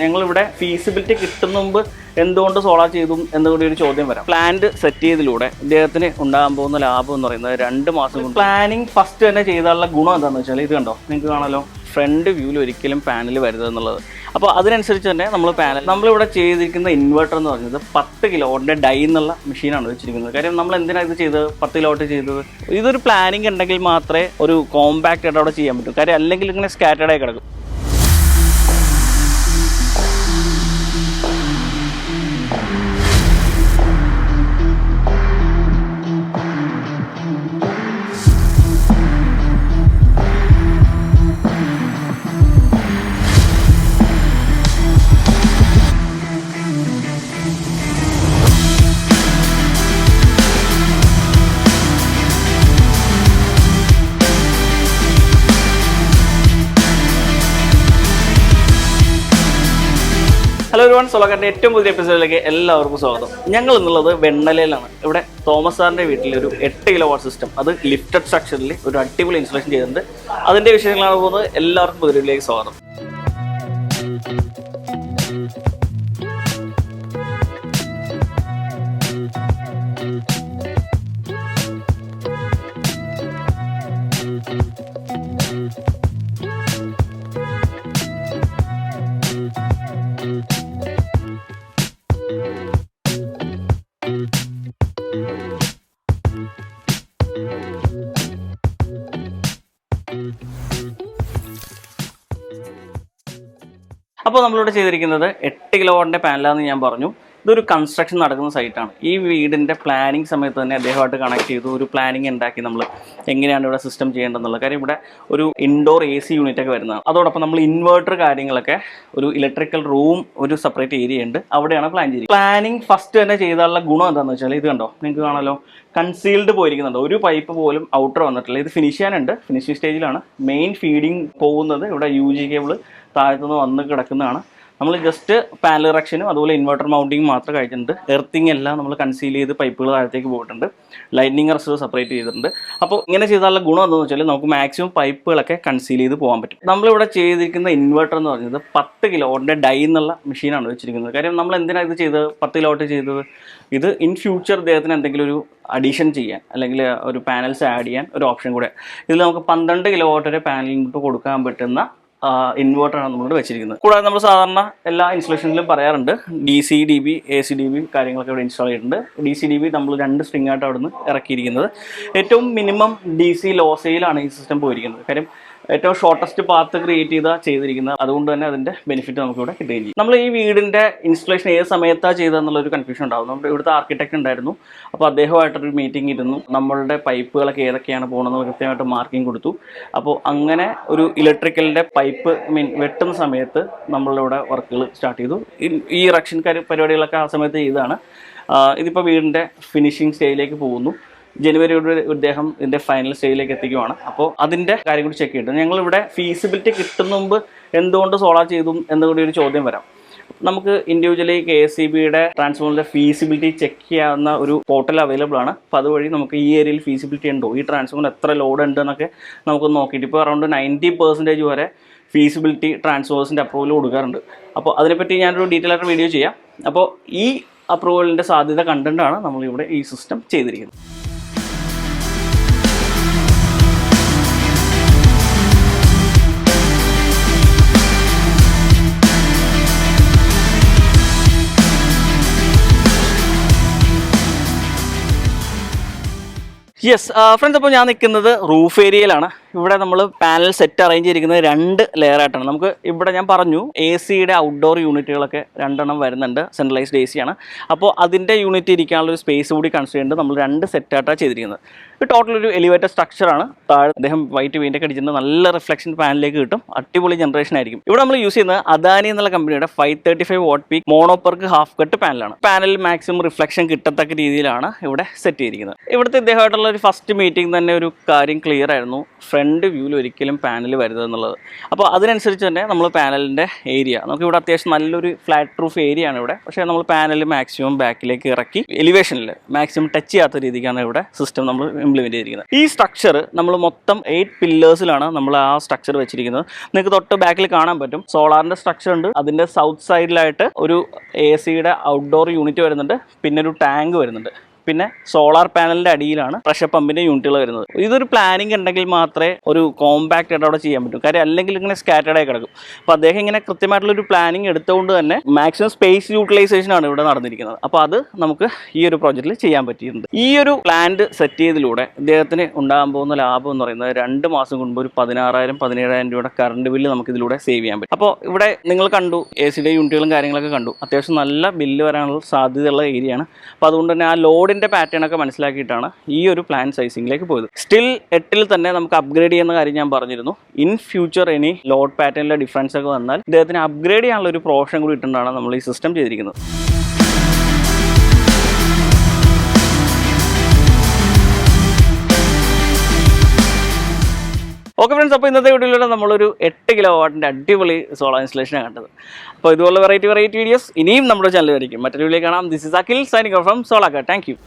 ഞങ്ങളിവിടെ ഫീസിബിലിറ്റി കിട്ടുന്ന മുമ്പ് എന്തുകൊണ്ട് സോളാർ ചെയ്തു എന്നുകൂടി ഒരു ചോദ്യം വരാം. പ്ലാന്റ് സെറ്റ് ചെയ്തതിലൂടെ ഇദ്ദേഹത്തിന് ഉണ്ടാകാൻ പോകുന്ന ലാഭം എന്ന് പറയുന്നത് 2 മാസം കൊണ്ട് പ്ലാനിങ് ഫസ്റ്റ് തന്നെ ചെയ്താലുള്ള ഗുണം എന്താണെന്ന് വെച്ചാൽ ഇത് കണ്ടോ, നിങ്ങൾക്ക് കാണാലോ, ഫ്രണ്ട് വ്യൂവിൽ ഒരിക്കലും പാനൽ വരുന്നത് എന്നുള്ളത്. അപ്പോൾ അതിനനുസരിച്ച് തന്നെ നമ്മളിവിടെ ചെയ്തിരിക്കുന്ന ഇൻവെർട്ടർ എന്ന് പറഞ്ഞത് 10 കിലോവാട്ടിൻ്റെ ഡൈ എന്നുള്ള മെഷീനാണ് വെച്ചിരിക്കുന്നത്. കാര്യം നമ്മൾ എന്തിനാണ് ഇത് ചെയ്തത്, 10 കിലോവാട്ട് ചെയ്തത്? ഇതൊരു പ്ലാനിങ് ഉണ്ടെങ്കിൽ മാത്രമേ ഒരു കോമ്പാക്റ്റ് ആയിട്ട് അവിടെ ചെയ്യാൻ പറ്റൂ. കാര്യം അല്ലെങ്കിൽ ഇങ്ങനെ സ്കാറ്റേഡായി കിടക്കും. ഹലോ എവരിവൺ, സോളാറിൻ്റെ ഏറ്റവും പുതിയ എപ്പിസോഡിലേക്ക് എല്ലാവർക്കും സ്വാഗതം. ഞങ്ങൾ എന്നുള്ളത് വെണ്ണലയിലാണ്. ഇവിടെ തോമസ് സാറിൻ്റെ വീട്ടിൽ ഒരു 8 കിലോവാട്ട് സിസ്റ്റം, അത് ലിഫ്റ്റഡ് സ്ട്രക്ചറിൽ ഒരു അടിപൊളി ഇൻസ്റ്റലേഷൻ ചെയ്തിട്ടുണ്ട്. അതിൻ്റെ വിഷയങ്ങളാണ് പോകുന്നത്. എല്ലാവർക്കും പുതിയതിലേക്ക് സ്വാഗതം. അപ്പോൾ നമ്മളിവിടെ ചെയ്തിരിക്കുന്നത് 8 കിലോവാട്ടിൻ്റെ പാനലാണെന്ന് ഞാൻ പറഞ്ഞു. ഇതൊരു കൺസ്ട്രക്ഷൻ നടക്കുന്ന സൈറ്റാണ്. ഈ വീടിൻ്റെ പ്ലാനിങ് സമയത്ത് തന്നെ അദ്ദേഹമായിട്ട് കണക്ട് ചെയ്തു ഒരു പ്ലാനിങ് ഉണ്ടാക്കി നമ്മൾ എങ്ങനെയാണ് ഇവിടെ സിസ്റ്റം ചെയ്യേണ്ടതെന്നുള്ള കാര്യം. ഇവിടെ ഒരു ഇൻഡോർ AC യൂണിറ്റൊക്കെ വരുന്നതാണ്. അതോടൊപ്പം നമ്മൾ ഇൻവേർട്ടർ കാര്യങ്ങളൊക്കെ, ഒരു ഇലക്ട്രിക്കൽ റൂം, ഒരു സെപ്പറേറ്റ് ഏരിയ ഉണ്ട്, അവിടെയാണ് പ്ലാൻ ചെയ്തിരിക്കുന്നത്. പ്ലാനിങ് ഫസ്റ്റ് തന്നെ ചെയ്താലുള്ള ഗുണം എന്താണെന്ന് വെച്ചാൽ ഇത് കണ്ടോ, നിങ്ങൾക്ക് കാണാലോ, കൺസീൽഡ് പോയിരിക്കുന്നുണ്ട്. ഒരു പൈപ്പ് പോലും ഔട്ടർ വന്നിട്ടില്ല. ഇത് ഫിനിഷ് ചെയ്യാനുണ്ട്, ഫിനിഷിംഗ് സ്റ്റേജിലാണ്. മെയിൻ ഫീഡിങ് പോകുന്നത് ഇവിടെ UG കേബിൾ താഴത്തുനിന്ന് വന്ന് കിടക്കുന്നതാണ്. നമ്മൾ ജസ്റ്റ് പാനൽ ഇറക്ഷനും അതുപോലെ ഇൻവെർട്ടർ മൗണ്ടിങ് മാത്രം കഴിച്ചിട്ടുണ്ട്. എർത്തിങ് എല്ലാം നമ്മൾ കൺസീൽ ചെയ്ത് പൈപ്പുകൾ താഴത്തേക്ക് പോയിട്ടുണ്ട്. ലൈറ്റിനിങ് അറസ്റ്റ് സെപ്പറേറ്റ് ചെയ്തിട്ടുണ്ട്. അപ്പോൾ ഇങ്ങനെ ചെയ്താലുള്ള ഗുണം എന്താണെന്ന് വെച്ചാൽ നമുക്ക് മാക്സിമം പൈപ്പുകളൊക്കെ കൺസീൽ ചെയ്ത് പോകാൻ പറ്റും. നമ്മളിവിടെ ചെയ്തിരിക്കുന്ന ഇൻവെർട്ടർ എന്ന് പറഞ്ഞത് 10 കിലോവാട്ടിൻ്റെ ഡൈ എന്നുള്ള മെഷീനാണ് വെച്ചിരിക്കുന്നത്. കാര്യം നമ്മൾ എന്തിനാണ് ഇത് ചെയ്തത്, 10 കിലോവാട്ട് ചെയ്തത്? ഇത് ഇൻ ഫ്യൂച്ചർ അദ്ദേഹത്തിന് എന്തെങ്കിലും ഒരു അഡീഷൻ ചെയ്യാൻ അല്ലെങ്കിൽ ഒരു പാനൽസ് ആഡ് ചെയ്യാൻ ഒരു ഓപ്ഷൻ കൂടെ. ഇതിൽ നമുക്ക് 12 കിലോവാട്ട് വരെ പാനൽ ഇൻപുട്ട് കൊടുക്കാൻ പറ്റുന്ന ഇൻവേർട്ടറാണ് നമ്മളിവിടെ വെച്ചിരിക്കുന്നത്. കൂടാതെ നമ്മൾ സാധാരണ എല്ലാ ഇൻസ്റ്റലേഷനിലും പറയാറുണ്ട് DC DB AC DB കാര്യങ്ങളൊക്കെ ഇവിടെ ഇൻസ്റ്റാൾ ചെയ്തിട്ടുണ്ട്. DC DB നമ്മൾ 2 സ്ട്രിങ് ആയിട്ട് അവിടെ നിന്ന് ഇറക്കിയിരിക്കുന്നത്. ഏറ്റവും മിനിമം DC ലോസയിലാണ് ഈ സിസ്റ്റം പോയിരിക്കുന്നത്. കാര്യം ഏറ്റവും ഷോർട്ടസ്റ്റ് പാത്ത് ക്രിയേറ്റ് ചെയ്തിരിക്കുന്നത്. അതുകൊണ്ട് തന്നെ അതിൻ്റെ ബെനിഫിറ്റ് നമുക്കിവിടെ കിട്ടുകയും ചെയ്യും. നമ്മൾ ഈ വീടിൻ്റെ ഇൻസ്റ്റലേഷൻ ഏത് സമയത്താണ് ചെയ്തതെന്നുള്ളൊരു കൺഫ്യൂഷൻ ഉണ്ടാകും. നമ്മുടെ ഇവിടുത്തെ ആർക്കിടെക്ട് ഉണ്ടായിരുന്നു. അപ്പോൾ അദ്ദേഹമായിട്ടൊരു മീറ്റിംഗ് ഇരുന്നു. നമ്മളുടെ പൈപ്പുകളൊക്കെ ഏതൊക്കെയാണ് പോകുന്നത് കൃത്യമായിട്ട് മാർക്കിംഗ് കൊടുത്തു. അപ്പോൾ അങ്ങനെ ഒരു ഇലക്ട്രിക്കലിൻ്റെ പൈപ്പ് വെട്ടുന്ന സമയത്ത് നമ്മളിവിടെ വർക്കുകൾ സ്റ്റാർട്ട് ചെയ്തു. ഈ ഇറക്ഷൻ പരിപാടികളൊക്കെ ആ സമയത്ത് ചെയ്തതാണ്. ഇതിപ്പോൾ വീടിൻ്റെ ഫിനിഷിംഗ് സ്റ്റേജിലേക്ക് പോകുന്നു. ജനുവരിയോടെ ഇദ്ദേഹം ഇതിൻ്റെ ഫൈനൽ സ്റ്റേജിലേക്ക് എത്തിക്കുവാണ്. അപ്പോൾ അതിൻ്റെ കാര്യം കൂടി ചെക്ക് ചെയ്തിട്ട് ഞങ്ങളിവിടെ ഫീസിബിലിറ്റി കിട്ടുന്ന മുമ്പ് എന്തുകൊണ്ട് സോളാർ ചെയ്തു എന്നുകൂടി ഒരു ചോദ്യം വരാം. നമുക്ക് ഇൻഡിവിജ്വലി KSEBയുടെ ട്രാൻസ്ഫോമറിൻ്റെ ഫീസിബിലിറ്റി ചെക്ക് ചെയ്യാവുന്ന ഒരു പോർട്ടൽ അവൈലബിൾ ആണ്. അപ്പോൾ അതുവഴി നമുക്ക് ഈ ഏരിയയിൽ ഫീസിബിലിറ്റി ഉണ്ടോ, ഈ ട്രാൻസ്ഫോമറിന് എത്ര ലോഡ് ഉണ്ട് എന്നൊക്കെ നമുക്ക് നോക്കിയിട്ട് ഇപ്പോൾ അറൗണ്ട് 90% വരെ ഫീസിബിലിറ്റി ട്രാൻസ്ഫോമേഴ്സിൻ്റെ അപ്രൂവൽ കൊടുക്കാറുണ്ട്. അപ്പോൾ അതിനെപ്പറ്റി ഞാനൊരു ഡീറ്റെയിൽ ആയിട്ട് വീഡിയോ ചെയ്യാം. അപ്പോൾ ഈ അപ്രൂവലിൻ്റെ സാധ്യത കണ്ടിട്ടാണ് നമ്മളിവിടെ ഈ സിസ്റ്റം ചെയ്തിരിക്കുന്നത്. യെസ് ഫ്രണ്ട്സ്, അപ്പോൾ ഞാൻ നിൽക്കുന്നത് റൂഫ് ഏരിയയിലാണ്. ഇവിടെ നമ്മൾ പാനൽ സെറ്റ് അറേഞ്ച് ചെയ്തിരിക്കുന്നത് 2 ലെയറായിട്ടാണ്. നമുക്ക് ഇവിടെ ഞാൻ പറഞ്ഞു ACയുടെ ഔട്ട്ഡോർ യൂണിറ്റുകളൊക്കെ 2 എണ്ണം വരുന്നുണ്ട്. സെൻട്രലൈസ്ഡ് AC ആണ്. അപ്പോൾ അതിൻ്റെ യൂണിറ്റ് ഇരിക്കാനുള്ള ഒരു സ്പേസ് കൂടി കൺസിഡർ ചെയ്തിട്ട് നമ്മൾ 2 സെറ്റായിട്ടാണ് ചെയ്തിരിക്കുന്നത്. ടോട്ടൽ ഒരു എലിവേറ്റഡ് സ്ട്രക്ചറാണ്. താഴെ അദ്ദേഹം വൈറ്റ് പെയിൻ്റ് ഒക്കെ അടിച്ചിട്ട് നല്ല റിഫ്ലക്ഷൻ പാനലിലേക്ക് കിട്ടും. അടിപൊളി ജനറേഷൻ ആയിരിക്കും. ഇവിടെ നമ്മൾ യൂസ് ചെയ്യുന്നത് അദാനി എന്നുള്ള കമ്പനിയുടെ 535 watt peak mono perc half cut പാനലാണ്. പാനലിൽ മാക്സിമം റിഫ്ലക്ഷൻ കിട്ടത്തക്ക രീതിയിലാണ് ഇവിടെ സെറ്റ് ചെയ്തിരിക്കുന്നത്. ഇവിടുത്തെ ഇദ്ദേഹമായിട്ടുള്ള ഒരു ഫസ്റ്റ് മീറ്റിംഗ് തന്നെ ഒരു കാര്യം ക്ലിയർ ആയിരുന്നു, ഫ്രണ്ട് വ്യൂവിൽ ഒരിക്കലും പാനൽ വരുന്നത് എന്നുള്ളത്. അപ്പോൾ അതിനനുസരിച്ച് തന്നെ നമ്മൾ പാനലിൻ്റെ ഏരിയ നമുക്കിവിടെ അത്യാവശ്യം നല്ലൊരു ഫ്ലാറ്റ് റൂഫ് ഏരിയ ആണ് ഇവിടെ. പക്ഷേ നമ്മൾ പാനൽ മാക്സിമം ബാക്കിലേക്ക് ഇറക്കി എലിവേഷനിൽ മാക്സിമം ടച്ച് ചെയ്യാത്ത രീതിക്കാണ് ഇവിടെ സിസ്റ്റം നമ്മൾ ഇംപ്ലിമെൻറ്റ് ചെയ്തിരിക്കുന്നത്. ഈ സ്ട്രക്ചർ നമ്മൾ മൊത്തം 8 പില്ലേഴ്സിലാണ് നമ്മൾ ആ സ്ട്രക്ചർ വെച്ചിരിക്കുന്നത്. നിങ്ങൾക്ക് തൊട്ട് ബാക്കിൽ കാണാൻ പറ്റും സോളാറിൻ്റെ സ്ട്രക്ചർ ഉണ്ട്. അതിൻ്റെ സൗത്ത് സൈഡിലായിട്ട് ഒരു AC-യുടെ ഔട്ട്ഡോർ യൂണിറ്റ് വരുന്നുണ്ട്, പിന്നെ ഒരു ടാങ്ക് വരുന്നുണ്ട്, പിന്നെ സോളാർ പാനലിൻ്റെ അടിയിലാണ് പ്രഷർ പമ്പിൻ്റെ യൂണിറ്റുകൾ വരുന്നത്. ഇതൊരു പ്ലാനിങ് ഉണ്ടെങ്കിൽ മാത്രമേ ഒരു കോമ്പാക്റ്റ് ആയിട്ട് അവിടെ ചെയ്യാൻ പറ്റൂ. കാര്യം അല്ലെങ്കിൽ ഇങ്ങനെ സ്കാറ്റേഡ് ആയി കിടക്കും. അപ്പോൾ അദ്ദേഹം ഇങ്ങനെ കൃത്യമായിട്ടുള്ളൊരു പ്ലാനിങ് എടുത്തുകൊണ്ട് തന്നെ മാക്സിമം സ്പേസ് യൂട്ടിലൈസേഷൻ ആണ് ഇവിടെ നടന്നിരിക്കുന്നത്. അപ്പോൾ അത് നമുക്ക് ഈ ഒരു പ്രോജക്റ്റിൽ ചെയ്യാൻ പറ്റിയിട്ടുണ്ട്. ഈ ഒരു പ്ലാന്റ് സെറ്റ് ചെയ്തതിലൂടെ അദ്ദേഹത്തിന് ഉണ്ടാകാൻ പോകുന്ന ലാഭം എന്ന് പറയുന്നത് 2 മാസം മുൻപ് ഒരു 16,000-17,000 രൂപയുടെ കറണ്ട് ബില്ല് നമുക്ക് ഇതിലൂടെ സേവ് ചെയ്യാൻ പറ്റും. അപ്പോൾ ഇവിടെ നിങ്ങൾ കണ്ടു AC-യുടെ യൂണിറ്റുകളും കാര്യങ്ങളൊക്കെ കണ്ടു. അത്യാവശ്യം നല്ല ബില്ല് വരാനുള്ള സാധ്യതയുള്ള ഏരിയയാണ്. അപ്പോൾ അതുകൊണ്ട് തന്നെ ആ ലോഡിൻ്റെ പാറ്റേൺ ഒക്കെ മനസ്സിലാക്കിയിട്ടാണ് ഈ ഒരു പ്ലാൻ സൈസിങ്ങിലേക്ക് പോയത്. സ്റ്റിൽ 8-ൽ തന്നെ നമുക്ക് അപ്ഗ്രേഡ് ചെയ്യുന്ന കാര്യം ഞാൻ പറഞ്ഞിരുന്നു. ഇൻ ഫ്യൂച്ചർ ഇനി ലോഡ് പാറ്റേണിലെ ഡിഫറൻസ് ഒക്കെ വന്നാൽ ഇദ്ദേഹത്തിന് അപ്ഗ്രേഡ് ചെയ്യാനുള്ള ഒരു ഓപ്ഷൻ കൂടി ഇട്ടുകൊണ്ടാണ് നമ്മൾ ഈ സിസ്റ്റം ചെയ്തിരിക്കുന്നത്. ഓക്കെ ഫ്രണ്ട്സ്, അപ്പോൾ ഇന്നത്തെ വീഡിയോയിലൂടെ നമ്മളൊരു 8 കിലോവാട്ടിൻ്റെ അടിപൊളി സോളാർ ഇൻസ്റ്റലേഷനാണ് കണ്ടത്. അപ്പോൾ ഇതുപോലുള്ള വെറൈറ്റി വീഡിയോസ് ഇനിയും നമ്മുടെ ചാനൽ വരയ്ക്കും. മറ്റൊരു വീഡിയോ കാണാം. This is Akhil signing off from solar. Thank you.